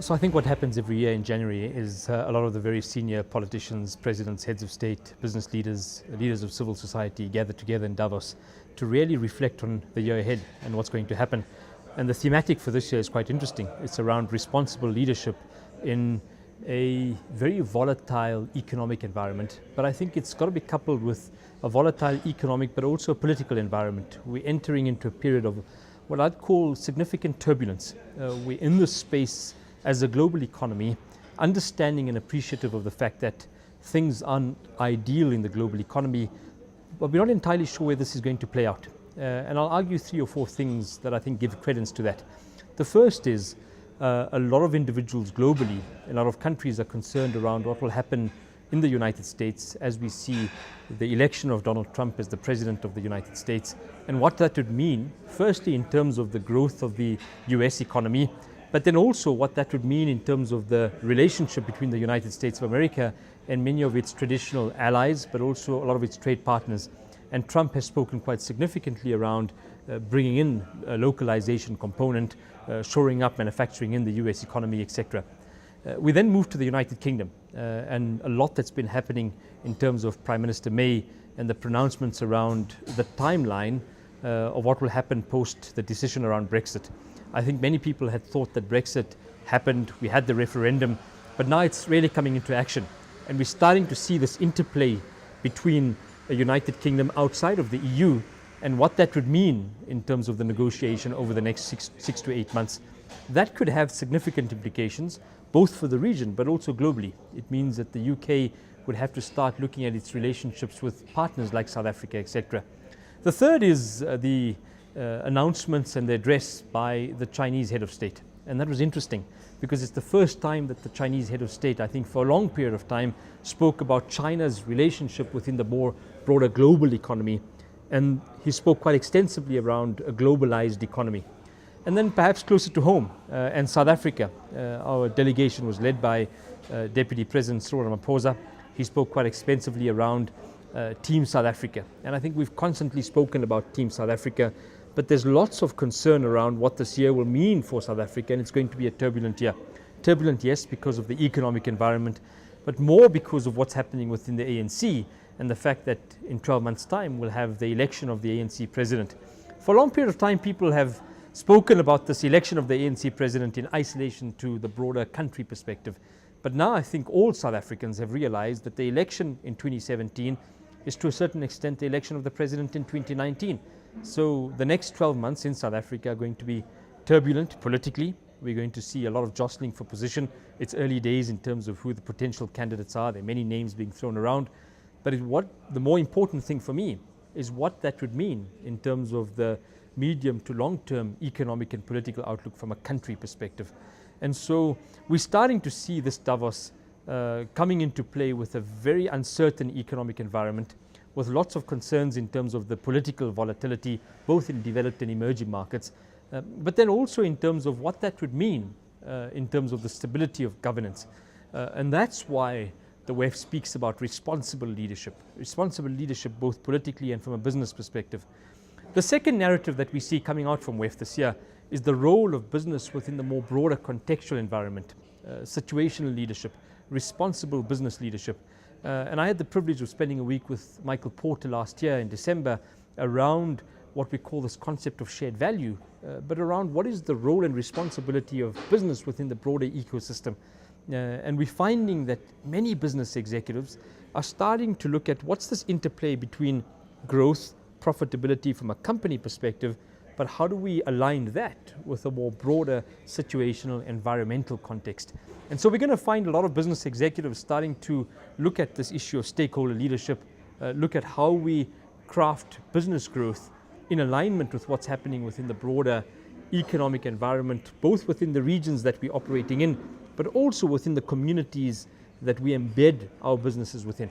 So I think what happens every year in January is a lot of the very senior politicians, presidents, heads of state, business leaders, leaders of civil society gather together in Davos to really reflect on the year ahead and what's going to happen. And the thematic for this year is quite interesting. It's around responsible leadership in a very volatile economic environment. But I think it's got to be coupled with a volatile economic but also a political environment. We're entering into a period of what I'd call significant turbulence. We're in this space as a global economy, understanding and appreciative of the fact that things aren't ideal in the global economy, but we're not entirely sure where this is going to play out. And I'll argue 3 or 4 things that I think give credence to that. The first is a lot of individuals globally, a lot of countries are concerned around what will happen in the United States as we see the election of Donald Trump as the President of the United States, and what that would mean, firstly in terms of the growth of the US economy, but then also what that would mean in terms of the relationship between the United States of America and many of its traditional allies, but also a lot of its trade partners. And Trump has spoken quite significantly around bringing in a localization component, shoring up manufacturing in the US economy, etc. We then move to the United Kingdom, and a lot that's been happening in terms of Prime Minister May and the pronouncements around the timeline of what will happen post the decision around Brexit. I think many people had thought that Brexit happened, we had the referendum, but now it's really coming into action. And we're starting to see this interplay between a United Kingdom outside of the EU and what that would mean in terms of the negotiation over the next six to 8 months. That could have significant implications, both for the region but also globally. It means that the UK would have to start looking at its relationships with partners like South Africa, etc. The third is the announcements and the address by the Chinese head of state. And that was interesting because it's the first time that the Chinese head of state, I think for a long period of time, spoke about China's relationship within the more broader global economy. And he spoke quite extensively around a globalized economy. And then perhaps closer to home, and South Africa, our delegation was led by Deputy President Cyril Ramaphosa. He spoke quite extensively around Team South Africa. And I think we've constantly spoken about Team South Africa, but there's lots of concern around what this year will mean for South Africa, and it's going to be a turbulent year. Turbulent, yes, because of the economic environment, but more because of what's happening within the ANC and the fact that in 12 months' time we'll have the election of the ANC president. For a long period of time, people have spoken about this election of the ANC president in isolation to the broader country perspective. But now I think all South Africans have realized that the election in 2017 is to a certain extent the election of the president in 2019. So the next 12 months in South Africa are going to be turbulent politically. We're going to see a lot of jostling for position. It's early days in terms of who the potential candidates are. There are many names being thrown around. But what the more important thing for me is what that would mean in terms of the medium to long-term economic and political outlook from a country perspective. And so we're starting to see this Davos coming into play with a very uncertain economic environment, with lots of concerns in terms of the political volatility, both in developed and emerging markets, but then also in terms of what that would mean in terms of the stability of governance. And that's why the WEF speaks about responsible leadership both politically and from a business perspective. The second narrative that we see coming out from WEF this year is the role of business within the more broader contextual environment, situational leadership, responsible business leadership. And I had the privilege of spending a week with Michael Porter last year in December around what we call this concept of shared value, but around what is the role and responsibility of business within the broader ecosystem. And we're finding that many business executives are starting to look at what's this interplay between growth, profitability from a company perspective, but how do we align that with a more broader situational environmental context? And so we're going to find a lot of business executives starting to look at this issue of stakeholder leadership, look at how we craft business growth in alignment with what's happening within the broader economic environment, both within the regions that we're operating in, but also within the communities that we embed our businesses within.